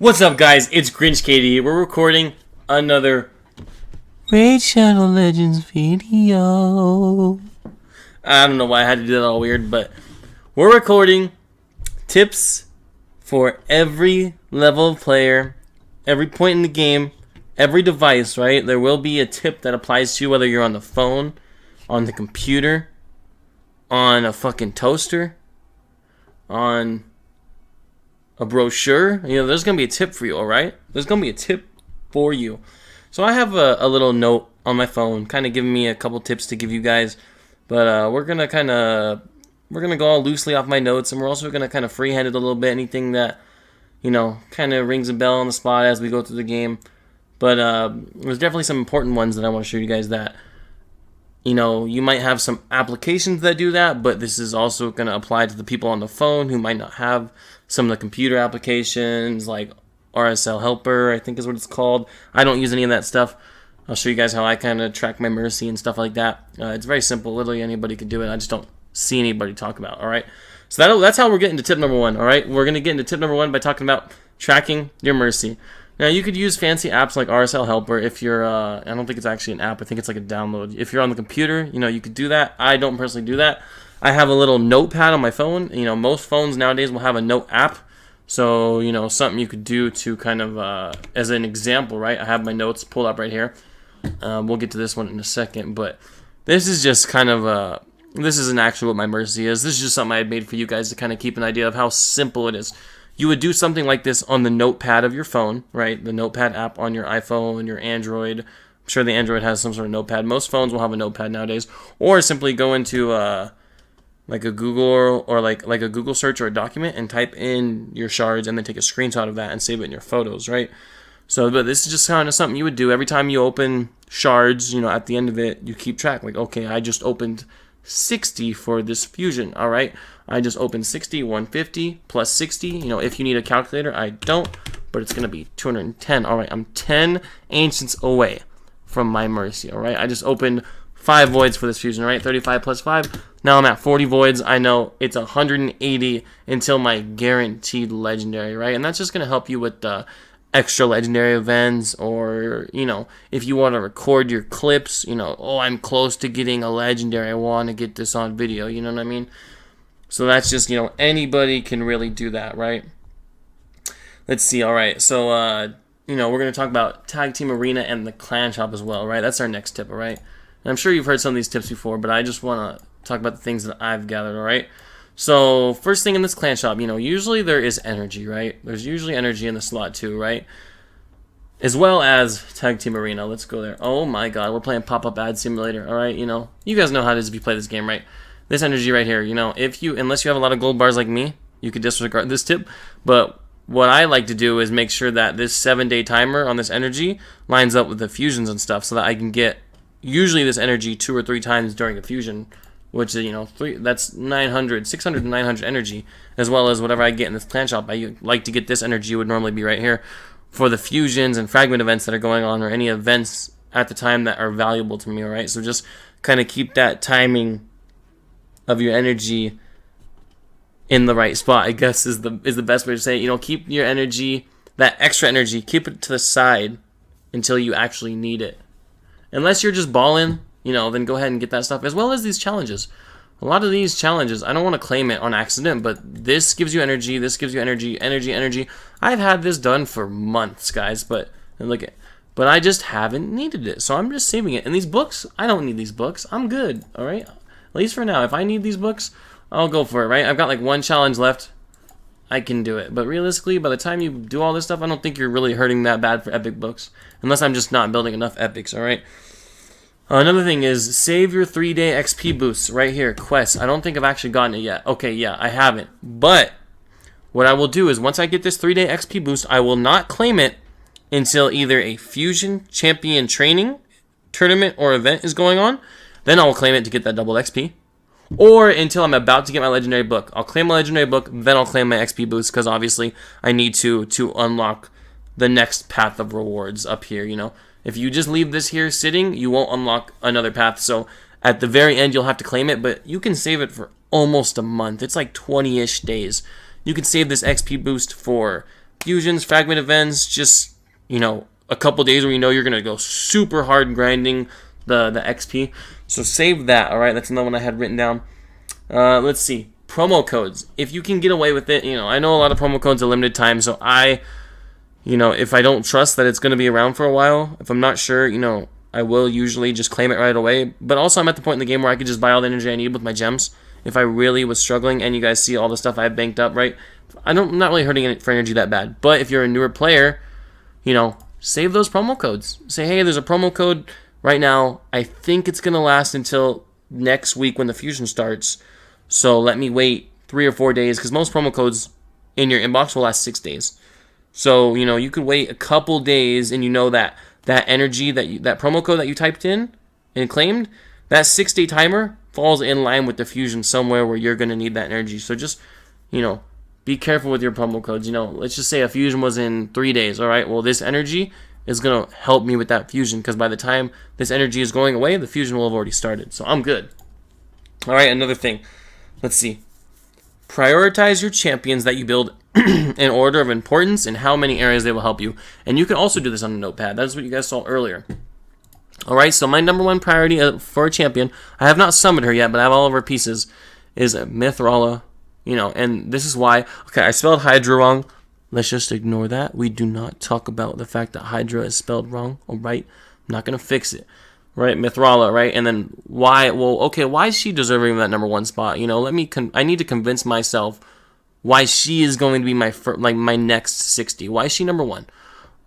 What's up, guys? It's Grinch KD. We're recording another Raid Shadow Legends video. I don't know why I had to do that all weird, but we're recording tips for every level of player, every point in the game, every device, right? There will be a tip that applies to you whether you're on the phone, on the computer, on a fucking toaster, on a brochure. There's going to be a tip for you, alright? There's going to be a tip for you. So I have a little note on my phone kind of giving me a couple tips to give you guys. But we're going to go all loosely off my notes, and we're also going to kind of freehand it a little bit. Anything that, kind of rings a bell on the spot as we go through the game. But there's definitely some important ones that I want to show you guys that, you might have some applications that do that, but this is also going to apply to the people on the phone who might not have some of the computer applications like RSL Helper, I think is what it's called. I don't use any of that stuff. I'll show you guys how I kind of track my Mercy and stuff like that. It's very simple. Literally anybody could do it. I just don't see anybody talk about it, all right? So that's how we're getting to tip number one, all right? We're going to get into tip number one by talking about tracking your Mercy. Now, you could use fancy apps like RSL Helper if you're, I don't think it's actually an app. I think it's like a download. If you're on the computer, you could do that. I don't personally do that. I have a little notepad on my phone. Most phones nowadays will have a note app. So, something you could do to kind of, as an example, right? I have my notes pulled up right here. We'll get to this one in a second. But this is just kind of, this isn't actually what my Mercy is. This is just something I had made for you guys to kind of keep an idea of how simple it is. You would do something like this on the notepad of your phone, right? The notepad app on your iPhone, your Android. I'm sure the Android has some sort of notepad. Most phones will have a notepad nowadays. Or simply go into like a Google or like a Google search or a document and type in your shards and then take a screenshot of that and save it in your photos, right? So, but this is just kind of something you would do every time you open shards. At the end of it, you keep track. Like, okay, I just opened 60 for this fusion. All right, I just opened 60, 150 plus 60. If you need a calculator, I don't, but it's gonna be 210. All right, I'm 10 ancients away from my Mercy. All right, I just opened 5 voids for this fusion. All right, 35 plus 5. Now I'm at 40 voids. I know it's 180 until my guaranteed legendary. Right, and that's just gonna help you with the extra legendary events, or if you want to record your clips, oh, I'm close to getting a legendary, I want to get this on video, you know what I mean? So that's just, anybody can really do that, right? Let's see. All right, so we're going to talk about Tag Team Arena and the clan shop as well, right? That's our next tip. All right, and I'm sure you've heard some of these tips before, but I just want to talk about the things that I've gathered. All right, so first thing in this clan shop, usually there is energy, right? There's usually energy in the slot too, right? As well as Tag Team Arena. Let's go there. Oh my god, we're playing Pop-Up Ad Simulator, all right? You guys know how it is if you play this game, right? This energy right here, unless you have a lot of gold bars like me, you could disregard this tip. But what I like to do is make sure that this 7-day timer on this energy lines up with the fusions and stuff, so that I can get usually this energy 2 or 3 times during a fusion, which is, that's 900, 600 to 900 energy, as well as whatever I get in this clan shop. I like to get this energy, would normally be right here, for the fusions and fragment events that are going on, or any events at the time that are valuable to me, alright? So just kind of keep that timing of your energy in the right spot, I guess is the best way to say it. Keep your energy, that extra energy, keep it to the side until you actually need it. Unless you're just balling, then go ahead and get that stuff, as well as these challenges. A lot of these challenges, I don't want to claim it on accident, but this gives you energy, this gives you energy. I've had this done for months, guys, but I just haven't needed it, so I'm just saving it. And these books, I don't need these books. I'm good, all right? At least for now. If I need these books, I'll go for it, right? I've got like 1 challenge left. I can do it. But realistically, by the time you do all this stuff, I don't think you're really hurting that bad for epic books, unless I'm just not building enough epics, all right? Another thing is save your 3-day XP boosts right here, quests. I don't think I've actually gotten it yet. Okay, yeah, I haven't. But what I will do is once I get this 3-day XP boost, I will not claim it until either a Fusion Champion training tournament or event is going on. Then I will claim it to get that double XP. Or until I'm about to get my legendary book. I'll claim my legendary book, then I'll claim my XP boost, because obviously I need to unlock the next path of rewards up here, If you just leave this here sitting, you won't unlock another path. So at the very end, you'll have to claim it, but you can save it for almost a month. It's like 20-ish days. You can save this XP boost for fusions, fragment events, just, a couple days where you're going to go super hard grinding the XP. So save that, all right? That's another one I had written down. Let's see. Promo codes. If you can get away with it, I know a lot of promo codes are limited time, so if I don't trust that it's going to be around for a while, if I'm not sure, I will usually just claim it right away. But also I'm at the point in the game where I could just buy all the energy I need with my gems. If I really was struggling, and you guys see all the stuff I have banked up, right? I'm not really hurting it for energy that bad. But if you're a newer player, save those promo codes. Say, hey, there's a promo code right now. I think it's going to last until next week when the fusion starts. So let me wait 3 or 4 days, because most promo codes in your inbox will last 6 days. So, you could wait a couple days, and that energy, that promo code that you typed in and claimed, that 6-day timer falls in line with the fusion somewhere where you're going to need that energy. So just, be careful with your promo codes. Let's just say a fusion was in 3 days, all right? Well, this energy is going to help me with that fusion, because by the time this energy is going away, the fusion will have already started. So I'm good. All right, another thing. Let's see. Prioritize your champions that you build in order of importance and how many areas they will help you. And you can also do this on a notepad. That's what you guys saw earlier. Alright, so my number one priority for a champion, I have not summoned her yet, but I have all of her pieces, is Mythrala. And this is why. Okay, I spelled Hydra wrong. Let's just ignore that. We do not talk about the fact that Hydra is spelled wrong. Alright, I'm not going to fix it. Right, Mythrala, right? And then why? Well, okay, why is she deserving of that number one spot? I need to convince myself why she is going to be my next 60. Why is she number one?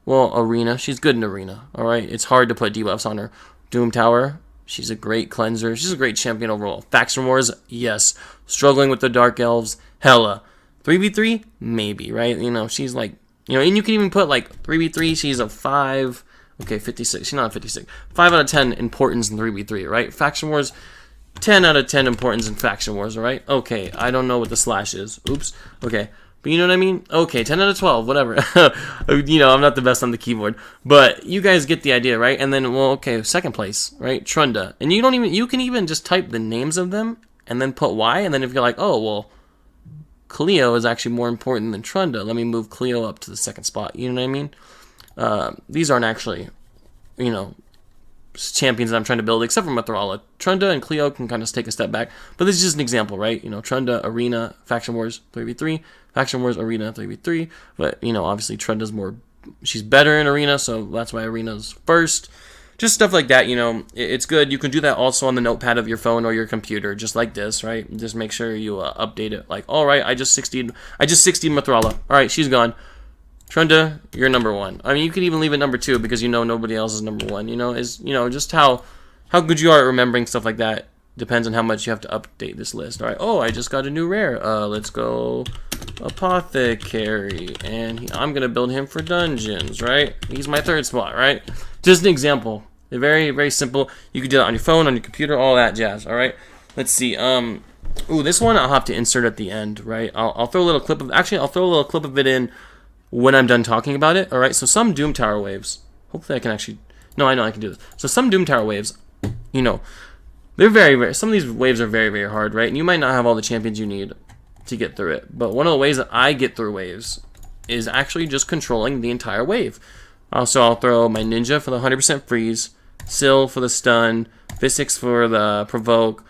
Well, Arena, she's good in Arena, all right? It's hard to put debuffs on her. Doom Tower, she's a great cleanser. She's a great champion overall. Faction Wars, yes. Struggling with the Dark Elves, hella. 3v3, maybe, right? She's like, and you can even put 3v3, she's a 5. Okay, 56. She's not a 56. 5 out of 10 importance in 3v3, right? Faction Wars, 10 out of 10 importance in Faction Wars, all right? Okay, I don't know what the slash is. Oops. Okay, but you know what I mean? Okay, 10 out of 12, whatever. I'm not the best on the keyboard, but you guys get the idea, right? And then, second place, right? Trunda. And you can even just type the names of them and then put Y, and then if you're like, oh, well, Cleo is actually more important than Trunda, let me move Cleo up to the second spot. You know what I mean? These aren't actually, champions that I'm trying to build, except for Mythrala. Trunda and Cleo can kind of take a step back, but this is just an example, right? Trunda, Arena, Faction Wars, 3v3, Faction Wars, Arena, 3v3, but, obviously Trunda's she's better in Arena, so that's why Arena's first. Just stuff like that, it's good. You can do that also on the notepad of your phone or your computer, just like this, right? Just make sure you update it, all right, I just 60'd Mythrala. All right, she's gone. Trunda, you're number one. I mean, you could even leave it number 2 because nobody else is number 1. Just how good you are at remembering stuff like that depends on how much you have to update this list. All right. Oh, I just got a new rare. Let's go Apothecary, and I'm gonna build him for dungeons. Right. He's my 3rd spot. Right. Just an example. Very, very simple. You can do that on your phone, on your computer, all that jazz. All right. Let's see. Ooh, this one I'll have to insert at the end. Right. I'll throw a little clip of. Actually, I'll throw a little clip of it in when I'm done talking about it. Alright, so some Doom Tower waves. Hopefully I can actually... No, I know I can do this. So some Doom Tower waves, they're very, very... Some of these waves are very, very hard, right? And you might not have all the champions you need to get through it. But one of the ways that I get through waves is actually just controlling the entire wave. Also, I'll throw my Ninja for the 100% freeze, Syl for the stun, Visix for the provoke,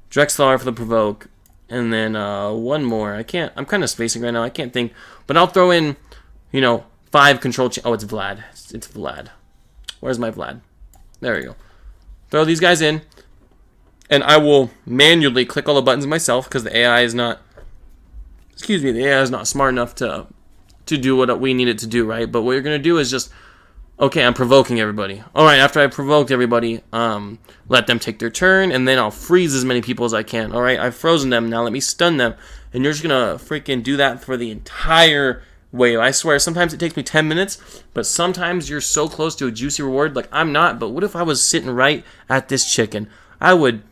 Drexlar for the provoke, and then one more. I'm kind of spacing right now. I can't think. But I'll throw in, 5 control... Oh, it's Vlad. It's Vlad. Where's my Vlad? There we go. Throw these guys in. And I will manually click all the buttons myself because the AI is not... Excuse me. The AI is not smart enough to do what we need it to do, right? But what you're going to do is just... Okay, I'm provoking everybody. Alright, after I provoked everybody, let them take their turn, and then I'll freeze as many people as I can. Alright, I've frozen them, now let me stun them. And you're just gonna freaking do that for the entire wave. I swear, sometimes it takes me 10 minutes, but sometimes you're so close to a juicy reward, like I'm not, but what if I was sitting right at this chicken? I would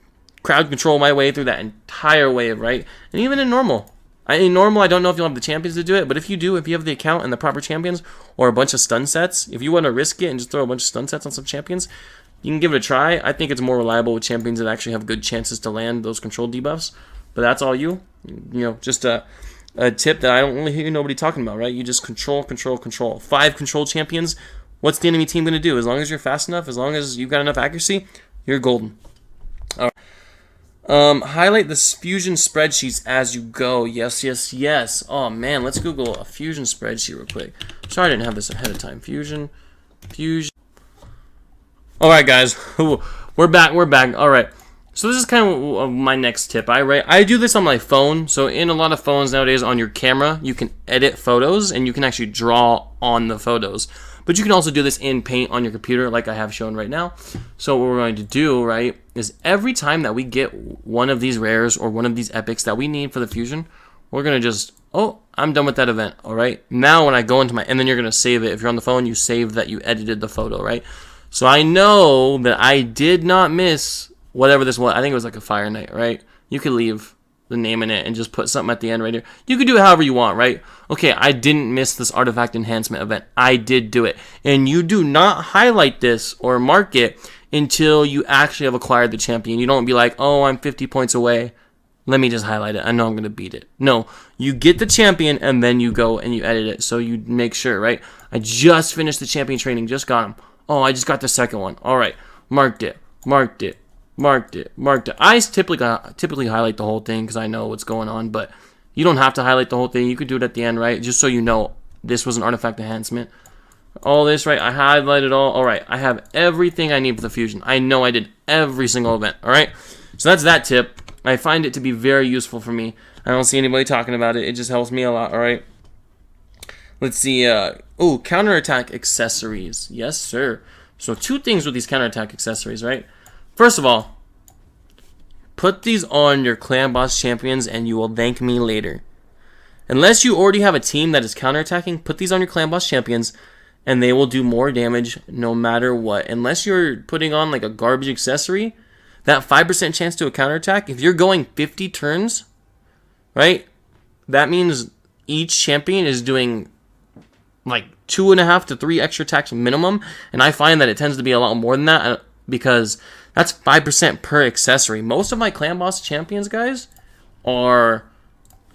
crowd control my way through that entire wave, right? And even in normal. In normal, I don't know if you'll have the champions to do it, but if you do, if you have the account and the proper champions, or a bunch of stun sets, if you want to risk it and just throw a bunch of stun sets on some champions, you can give it a try. I think it's more reliable with champions that actually have good chances to land those control debuffs, but that's all just a tip that I don't really hear nobody talking about, right? You just control, control, control. 5 control champions. What's the enemy team going to do? As long as you're fast enough, as long as you've got enough accuracy, you're golden. All right. Highlight the fusion spreadsheets as you go. Yes, yes, yes. Oh, man. Let's Google a fusion spreadsheet real quick. Sorry I didn't have this ahead of time. Fusion. All right, guys. We're back. All right. So this is kind of my next tip. I do this on my phone. So in a lot of phones nowadays, on your camera, you can edit photos and you can actually draw on the photos. But you can also do this in Paint on your computer, like I have shown right now. So what we're going to do, right, is every time that we get one of these rares or one of these epics that we need for the fusion, we're going to just, oh, I'm done with that event, all right? Now when I go into and then you're going to save it. If you're on the phone, you save that you edited the photo, right? So I know that I did not miss whatever this was. I think it was like a Fire Knight, right? You could leave the name in it and just put something at the end right here. You could do it however you want, right? Okay, I didn't miss this artifact enhancement event. I did do it. And you do not highlight this or mark it until you actually have acquired the champion. You don't be like, oh, I'm 50 points away. Let me just highlight it. I know I'm going to beat it. No, you get the champion and then you go and you edit it. So you make sure, right? I just finished the champion training. Just got him. Oh, I just got the second one. All right. Marked it. I typically highlight the whole thing because I know what's going on, but you don't have to highlight the whole thing. You could do it at the end, right? Just so you know this was an artifact enhancement. All this, right? I highlighted all right. I have everything I need for the fusion. I know I did every single event, all right? So that's that tip. I find it to be very useful for me. I don't see anybody talking about it. It just helps me a lot, all right? Let's see. Counterattack accessories. Yes, sir. So 2 things with these counterattack accessories, right? First of all, put these on your clan boss champions and you will thank me later. Unless you already have a team that is counterattacking, put these on your clan boss champions and they will do more damage no matter what. Unless you're putting on like a garbage accessory, that 5% chance to a counterattack, if you're going 50 turns, right, that means each champion is doing like 2.5 to 3 extra attacks minimum. And I find that it tends to be a lot more than that because that's 5% per accessory. Most of my clan boss champions, guys, are,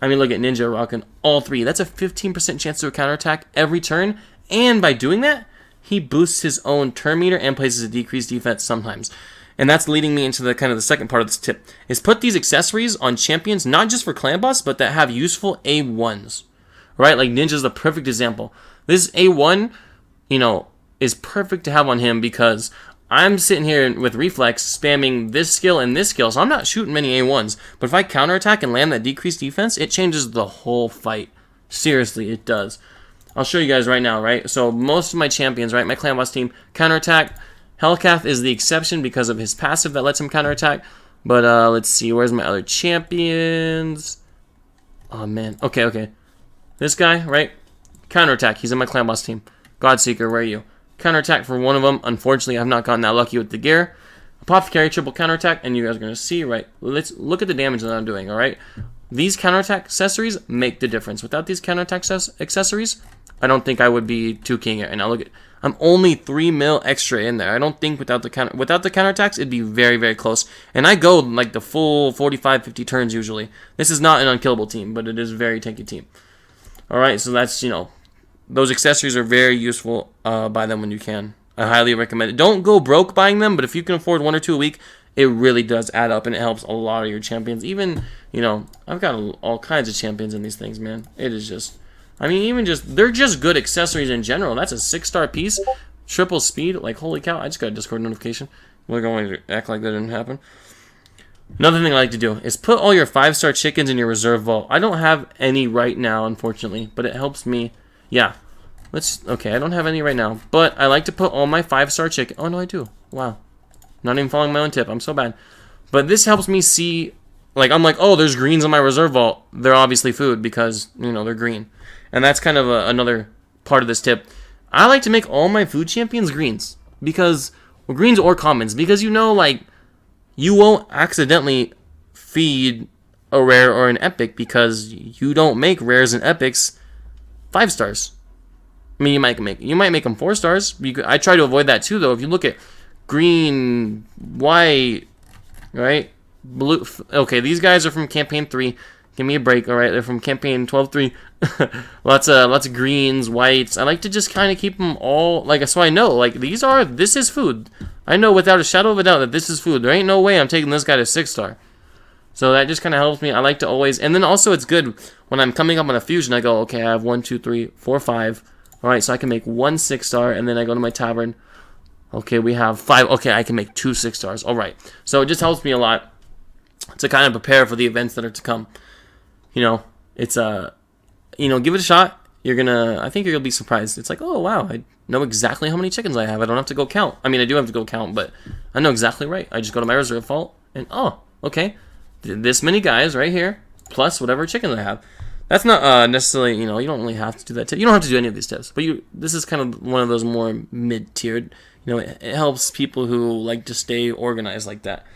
I mean, look at Ninja rocking all 3. That's a 15% chance to a counterattack every turn. And by doing that, he boosts his own turn meter and places a decreased defense sometimes. And that's leading me into the kind of the second part of this tip, is put these accessories on champions, not just for clan boss, but that have useful A1s, right? Like Ninja's the perfect example. This A1, is perfect to have on him because I'm sitting here with Reflex spamming this skill and this skill, so I'm not shooting many A1s. But if I counterattack and land that decreased defense, it changes the whole fight. Seriously, it does. I'll show you guys right now, right? So most of my champions, right, my clan boss team, counterattack. Hellcath is the exception because of his passive that lets him counterattack. But let's see, where's my other champions? Oh, man. Okay. This guy, right? Counterattack. He's in my clan boss team. Godseeker, where are you? Counterattack for one of them. Unfortunately, I've not gotten that lucky with the gear. Apothecary, triple counterattack, and you guys are going to see, right? Let's look at the damage that I'm doing, all right? These counterattack accessories make the difference. Without these counterattack accessories, I don't think I would be 2-king it. And now look at, I'm only 3 mil extra in there. I don't think without the counterattacks, it'd be very, very close. And I go like the full 45, 50 turns usually. This is not an unkillable team, but it is a very tanky team. All right, so that's, those accessories are very useful. Buy them when you can. I highly recommend it. Don't go broke buying them, but if you can afford 1 or 2 a week, it really does add up, and it helps a lot of your champions. Even, I've got all kinds of champions in these things, man. It is just, they're just good accessories in general. That's a 6-star piece, triple speed. Like, holy cow, I just got a Discord notification. We're going to act like that didn't happen. Another thing I like to do is put all your 5-star chickens in your reserve vault. I don't have any right now, unfortunately, but it helps me. Yeah. Okay, I don't have any right now, but I like to put all my 5-star chicken. Oh, no, I do. Wow. Not even following my own tip. I'm so bad. But this helps me see, like, I'm like, oh, there's greens in my reserve vault. They're obviously food because, they're green. And that's kind of another part of this tip. I like to make all my food champions greens because, well, greens or commons, because like, you won't accidentally feed a rare or an epic because you don't make rares and epics 5 stars. I mean, you might make them 4 stars. I try to avoid that too, though. If you look at green, white, right, blue. Okay, these guys are from campaign 3. Give me a break, all right? They're from campaign 12.3. lots of greens, whites. I like to just kind of keep them all, like, so I know, like, this is food. I know without a shadow of a doubt that this is food. There ain't no way I'm taking this guy to 6-star. So that just kind of helps me. I like to always, and then also it's good when I'm coming up on a fusion, I go, okay, I have 1, 2, 3, 4, 5. All right, so I can make 1 6-star, and then I go to my tavern. Okay, we have 5. Okay, I can make 2 6-stars. All right. So it just helps me a lot to kind of prepare for the events that are to come. You know, it's give it a shot. I think you're gonna be surprised. It's like, oh wow, I know exactly how many chickens I have. I don't have to go count. I mean, I do have to go count, but I know exactly right. I just go to my reserve vault, and oh, okay, this many guys right here, plus whatever chickens I have. That's not necessarily, you don't really have to do that. You don't have to do any of these tips, but this is kind of one of those more mid-tiered. It helps people who like to stay organized like that.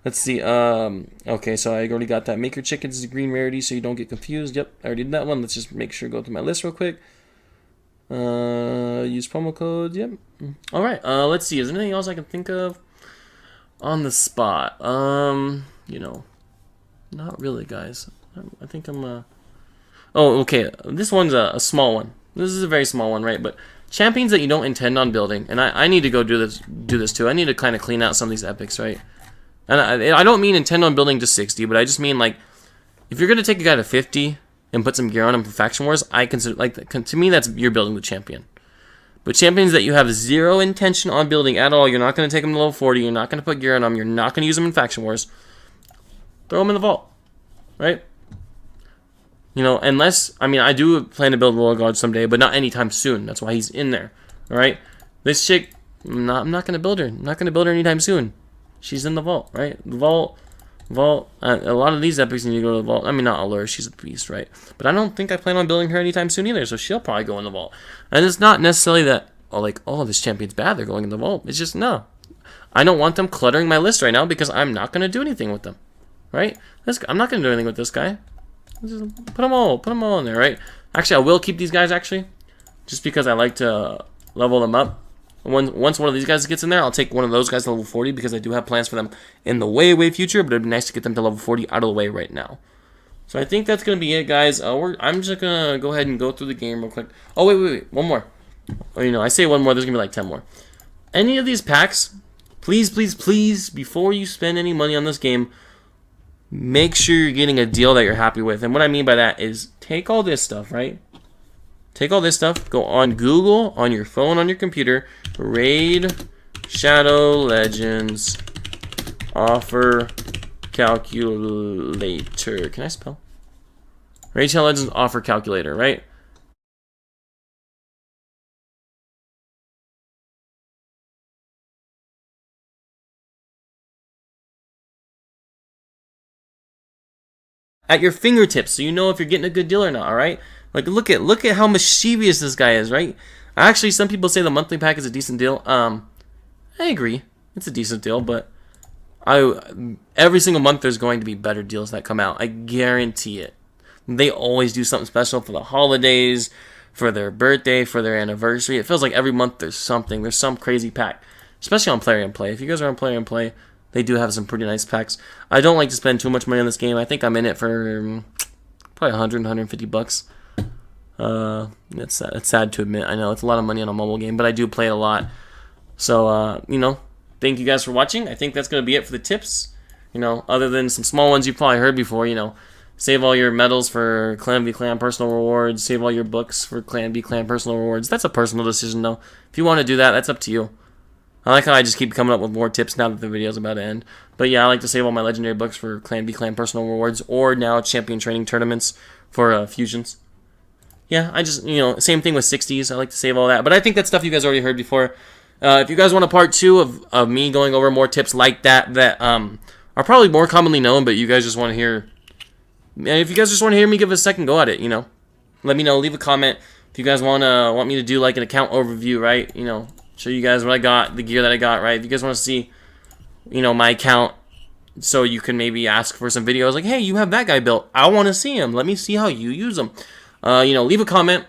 Let's see. Okay, so I already got that. Make your chickens green rarity so you don't get confused. Yep, I already did that one. Let's just make sure go through my list real quick. Use promo codes. Yep. All right. Let's see. Is there anything else I can think of on the spot? Not really, guys. I think I'm. Oh, okay. This one's a small one. This is a very small one, right? But champions that you don't intend on building, and I need to go do this too. I need to kind of clean out some of these epics, right? And I don't mean intend on building to 60, but I just mean, like, if you're going to take a guy to 50 and put some gear on him for Faction Wars, I consider, like, to me, you're building the champion. But champions that you have zero intention on building at all, you're not going to take them to level 40, you're not going to put gear on them, you're not going to use them in Faction Wars, throw them in the vault, right? Unless, I do plan to build Royal Guard someday, but not anytime soon. That's why he's in there, all right? This chick, I'm not going to build her. I'm not going to build her anytime soon. She's in the vault, right? The vault. A lot of these epics need to go to the vault. Not Allure. She's a beast, right? But I don't think I plan on building her anytime soon either, so she'll probably go in the vault. And it's not necessarily that, this champion's bad, they're going in the vault. It's just, no. I don't want them cluttering my list right now because I'm not going to do anything with them, right? I'm not going to do anything with this guy. Just put them all in there, right? Actually, I will keep these guys, actually, just because I like to level them up. Once one of these guys gets in there, I'll take one of those guys to level 40 because I do have plans for them in the way future, but it'd be nice to get them to level 40 out of the way right now. So I think that's going to be it, guys. I'm just going to go ahead and go through the game real quick. Oh, wait. One more. I say one more, there's going to be like 10 more. Any of these packs, please, before you spend any money on this game, make sure you're getting a deal that you're happy with. And what I mean by that is take all this stuff, right? Take all this stuff, go on Google, on your phone, on your computer, Raid Shadow Legends offer calculator. Can I spell? Raid Shadow Legends offer calculator, right? At your fingertips, so you know if you're getting a good deal or not, alright? Like, look at how mischievous this guy is, right? Actually, some people say the monthly pack is a decent deal. I agree. It's a decent deal, but every single month there's going to be better deals that come out. I guarantee it. They always do something special for the holidays, for their birthday, for their anniversary. It feels like every month there's something. There's some crazy pack, especially on Plarium Play. If you guys are on Plarium Play, they do have some pretty nice packs. I don't like to spend too much money on this game. I think I'm in it for probably 100, 150 bucks. It's sad to admit. I know it's a lot of money on a mobile game, but I do play it a lot. So, thank you guys for watching. I think that's going to be it for the tips. Other than some small ones you've probably heard before, save all your medals for Clan v Clan personal rewards, save all your books for Clan v Clan personal rewards. That's a personal decision, though. If you want to do that, that's up to you. I like how I just keep coming up with more tips now that the video's about to end. But yeah, I like to save all my legendary books for Clan v Clan personal rewards, or now champion training tournaments for fusions. Yeah, I just, same thing with 60s. I like to save all that. But I think that's stuff you guys already heard before. If you guys want a part 2 of me going over more tips like that are probably more commonly known, but you guys just want to hear... And if you guys just want to hear me give a second go at it, let me know. Leave a comment. If you guys want me to do like an account overview, right? Show you guys what I got, the gear that I got, right? If you guys want to see, my account, so you can maybe ask for some videos like, hey, you have that guy built. I want to see him. Let me see how you use him. Leave a comment.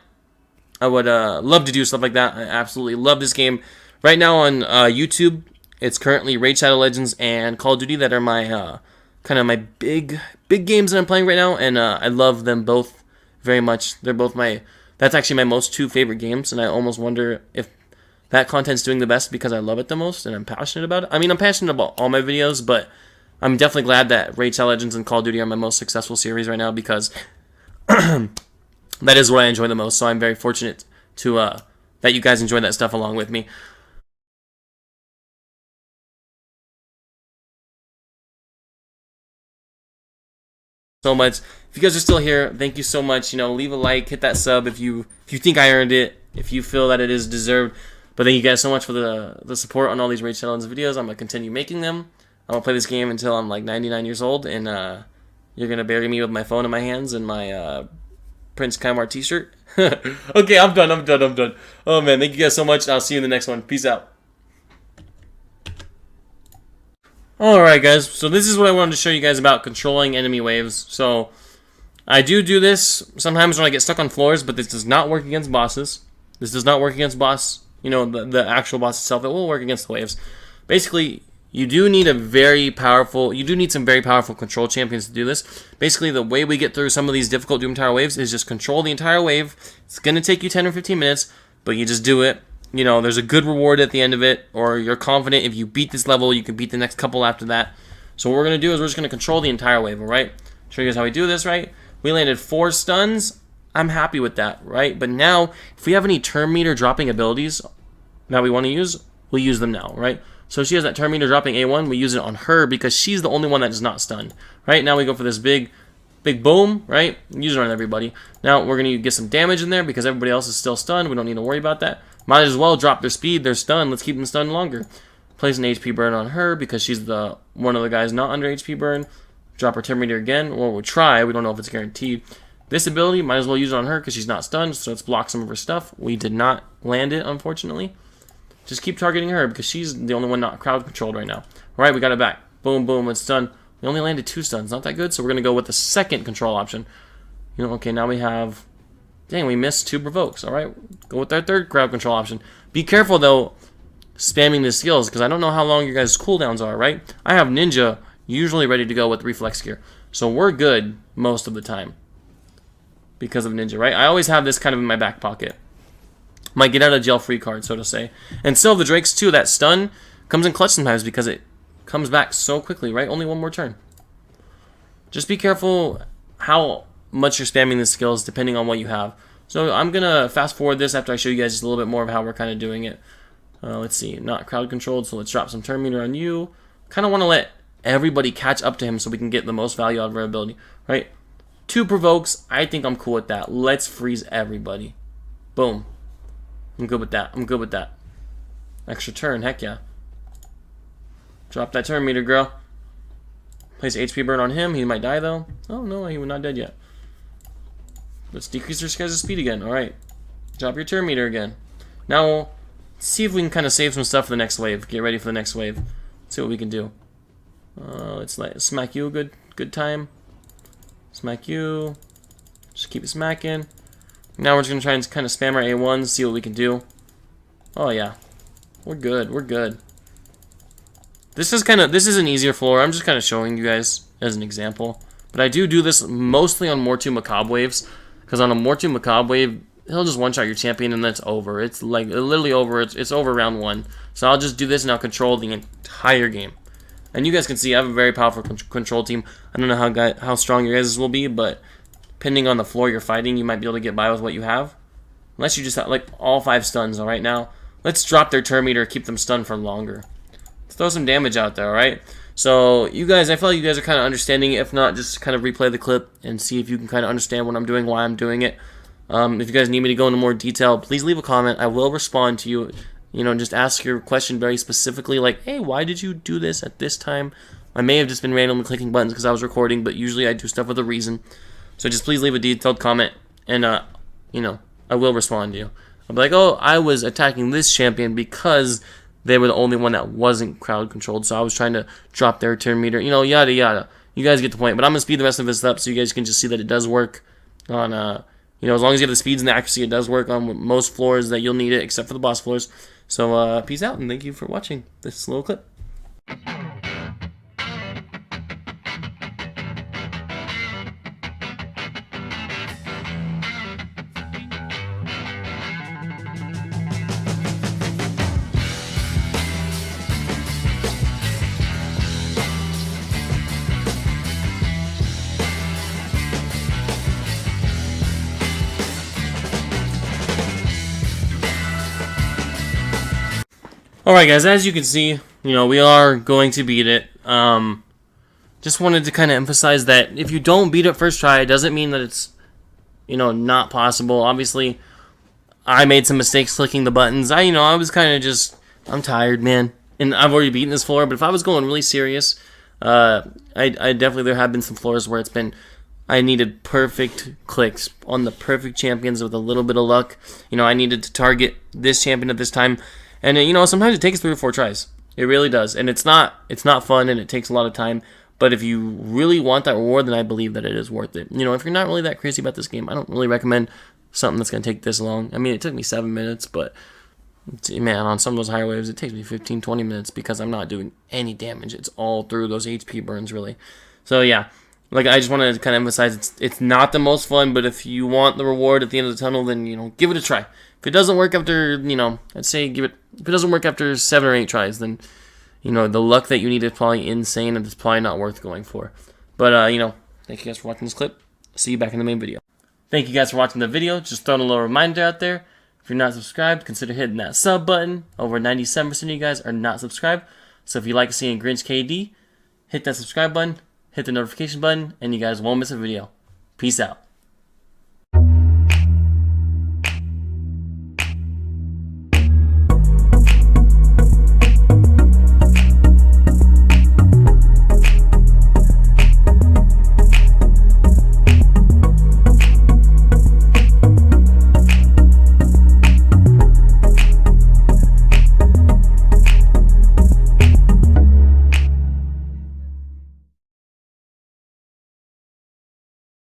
I would love to do stuff like that. I absolutely love this game. Right now on YouTube, it's currently Raid Shadow Legends and Call of Duty that are my kind of my big games that I'm playing right now, and I love them both very much. They're both that's actually my most two favorite games, and I almost wonder if that content's doing the best because I love it the most and I'm passionate about it. I mean, I'm passionate about all my videos, but I'm definitely glad that Raid Shadow Legends and Call of Duty are my most successful series right now because that is what I enjoy the most. So I'm very fortunate to that you guys enjoy that stuff along with me. So much. If you guys are still here, thank you so much. Leave a like, hit that sub if you think I earned it, if you feel that it is deserved. But thank you guys so much for the support on all these Raid Shadow Legends videos. I'm gonna continue making them. I'm gonna play this game until I'm like 99 years old, and you're gonna bury me with my phone in my hands and my Prince Kaimar t-shirt. Okay, I'm done. Oh man, thank you guys so much. I'll see you in the next one. Peace out. Alright guys, so this is what I wanted to show you guys about controlling enemy waves. So, I do this sometimes when I get stuck on floors, but this does not work against bosses. This does not work against the actual boss itself. It will work against the waves. Basically, you do need some very powerful control champions to do this. Basically, the way we get through some of these difficult Doom Tower waves is just control the entire wave. It's going to take you 10 or 15 minutes, but you just do it. There's a good reward at the end of it, or you're confident if you beat this level, you can beat the next couple after that. So what we're going to do is we're just going to control the entire wave, alright? Show you guys how we do this, right? We landed 4 stuns. I'm happy with that, right? But now, if we have any turn meter dropping abilities that we want to use, we'll use them now, right? So she has that turn meter dropping A1, we use it on her because she's the only one that is not stunned, right? Now we go for this big boom, right? Use it on everybody. Now we're going to get some damage in there because everybody else is still stunned. We don't need to worry about that. Might as well drop their speed, they're stunned. Let's keep them stunned longer. Place an HP burn on her because she's one of the guys not under HP burn. Drop her turn meter again, or we'll try. We don't know if it's guaranteed. This ability, might as well use it on her because she's not stunned, so let's block some of her stuff. We did not land it, unfortunately. Just keep targeting her because she's the only one not crowd controlled right now. Alright, we got it back. Boom, boom, it's done. We only landed 2 stuns, not that good, so we're going to go with the second control option. Okay, now we have... Dang, we missed 2 provokes. Alright, go with our third crowd control option. Be careful, though, spamming the skills, because I don't know how long your guys' cooldowns are, right? I have Ninja usually ready to go with Reflex Gear. So we're good most of the time because of Ninja, right? I always have this kind of in my back pocket. My get out of jail free card, so to say. And still, the Drakes, too, that stun comes in clutch sometimes because it comes back so quickly, right? Only one more turn. Just be careful how much you're spamming the skills depending on what you have. So I'm going to fast forward this after I show you guys just a little bit more of how we're kind of doing it. Let's see, not crowd controlled, so let's drop some turn meter on you. Kind of want to let everybody catch up to him so we can get the most value out of our ability, right? 2 provokes, I think I'm cool with that. Let's freeze everybody. Boom. I'm good with that. Extra turn, heck yeah. Drop that turn meter, girl. Place HP burn on him. He might die, though. Oh, no, he was not dead yet. Let's decrease their guys' speed again. Alright. Drop your turn meter again. Now, we'll see if we can kind of save some stuff for the next wave. Get ready for the next wave. Let's see what we can do. Let's smack you a good time. Smack you. Just keep smacking. Now we're just going to try and kind of spam our A1s, see what we can do. Oh, yeah. We're good. This is an easier floor. I'm just kind of showing you guys as an example. But I do this mostly on Mortu Macabre waves. Because on a Mortu Macabre wave, he'll just one-shot your champion and then it's over. It's like literally over. It's over round 1. So I'll just do this and I'll control the entire game. And you guys can see I have a very powerful control team. I don't know how strong your guys will be, but depending on the floor you're fighting, you might be able to get by with what you have. Unless you just have like all 5 stuns. Alright, now let's drop their turn meter, keep them stunned for longer. Let's throw some damage out there, alright? So you guys, I feel like you guys are kind of understanding it. If not, just kind of replay the clip and see if you can kind of understand what I'm doing, why I'm doing it. If you guys need me to go into more detail, please leave a comment. I will respond to you. Just ask your question very specifically, like, hey, why did you do this at this time? I may have just been randomly clicking buttons because I was recording, but usually I do stuff with a reason. So just please leave a detailed comment, and, I will respond to you. I'll be like, oh, I was attacking this champion because they were the only one that wasn't crowd controlled, so I was trying to drop their turn meter, yada, yada. You guys get the point, but I'm going to speed the rest of this up so you guys can just see that it does work on, as long as you have the speeds and the accuracy, it does work on most floors that you'll need it, except for the boss floors. So, peace out, and thank you for watching this little clip. Alright guys, as you can see, we are going to beat it. Just wanted to kind of emphasize that if you don't beat it first try, it doesn't mean that it's, not possible. Obviously, I made some mistakes clicking the buttons. I was kind of just, I'm tired, man. And I've already beaten this floor, but if I was going really serious, I definitely, there have been some floors where it's been, I needed perfect clicks on the perfect champions with a little bit of luck. I needed to target this champion at this time. And, sometimes it takes 3 or 4 tries. It really does. And it's not fun, and it takes a lot of time. But if you really want that reward, then I believe that it is worth it. If you're not really that crazy about this game, I don't really recommend something that's going to take this long. I mean, it took me 7 minutes, but, man, on some of those higher waves, it takes me 15, 20 minutes because I'm not doing any damage. It's all through those HP burns, really. So, yeah. I just want to kind of emphasize it's not the most fun, but if you want the reward at the end of the tunnel, then, give it a try. If it doesn't work after, I'd say if it doesn't work after 7 or 8 tries, then, the luck that you need is probably insane, and it's probably not worth going for. But, thank you guys for watching this clip. See you back in the main video. Thank you guys for watching the video. Just throwing a little reminder out there. If you're not subscribed, consider hitting that sub button. Over 97% of you guys are not subscribed. So if you like seeing Grinch KD, hit that subscribe button, hit the notification button, and you guys won't miss a video. Peace out.